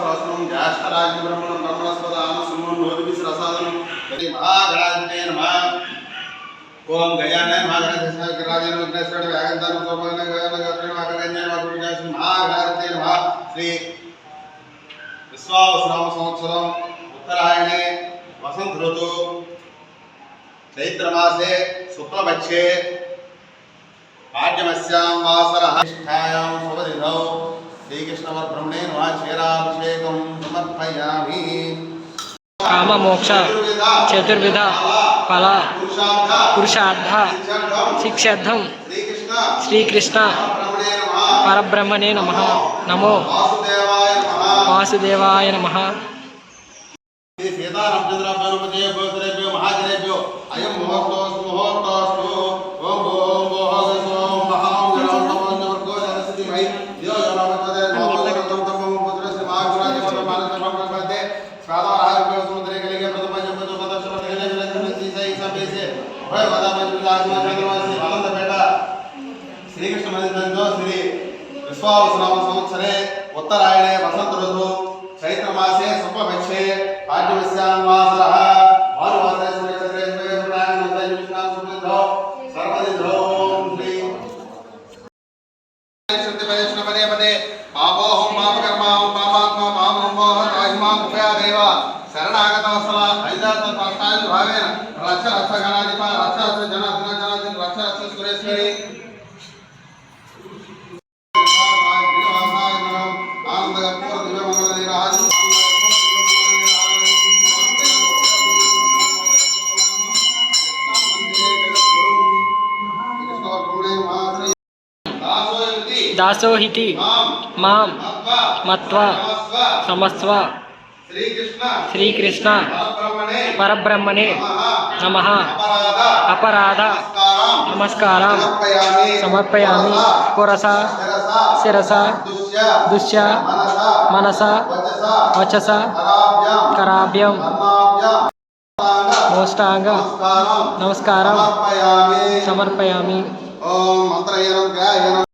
सहस्रम ज्येष्ठराज ब्रह्मण ब्रह्मणस्पदान सुमनोदिविस रसादनं तरी महागणाधिपते नमः। ओम गयानय महागणाधिपते राजेन विघ्नेश्वर व्यागंतान सोमन गयान गत्रन महागण्यन महागुरुजास महागणाधिपते नमः। श्री विश्वावसुनाम संवत्सरम उत्तरायणे वसंत ऋतु चैत्र मासे शुक्लपक्षे पाड्यमस्यां वासरः निष्ठायां शुभदिनौ श्रीकृष्णपरब्रह्मणे नमः क्षीराभिषेकं समर्पयामि। काम मोक्ष चतुर्विध फल पुरुषार्थ शिक्षार्थं श्रीकृष्ण परब्रह्मणे नमः। नमो वासुदेवाय नमः। सीतारामचंद्राभ्यो महाजनेभ्यो अयं मुहूर्तोऽस्तु मुहूर्तोऽस्तु। ओम ओम ओम महां गणपतये सरस्वतीमयी देव गणपतये महागणपतये तमं पुत्रस्य महागुराज परमानंदपरमपदे स्वादाराय समुद्रे कलिगे प्रथम जन्म जो प्रदर्शन कलिगे जन सीसई सबे से भय वदा मंजुलाज चंद्रवासी आनंदपेट श्रीकृष्ण मंदिर श्री विश्वावसुनाम संवत्सरे उत्तरायणे वसंत ऋतु चैत्र मासे शुक्लपक्षे पाड्यमस्यां वासरः भानुवासरे सूर्यचंद्रे सूर्यनारायण विष्णां सुबुद्धौ सर्वदिनौ श्री शक्ति वैष्णवने पदे पापोहं पापकर्माहं पापात्मा पापमो राहिमां उभयादेव शरणागत वत्सला ऐदात्म पाष्टाय भावेन रक्ष रक्ष गणाधिपा रक्ष रक्ष जनार्दन जनार्दन रक्ष रक्ष सुरेश्वरी दासोहिति मां मत्वा समस्व श्रीकृष्ण परब्रह्मणे नमः। अपराध नमस्कारं समर्पयामि। पुरसा शिरसा दुष्या मनसा वचसा कराभ्यं मोष्टांग नमस्कारं समर्पयामि। ओम मंत्रयनं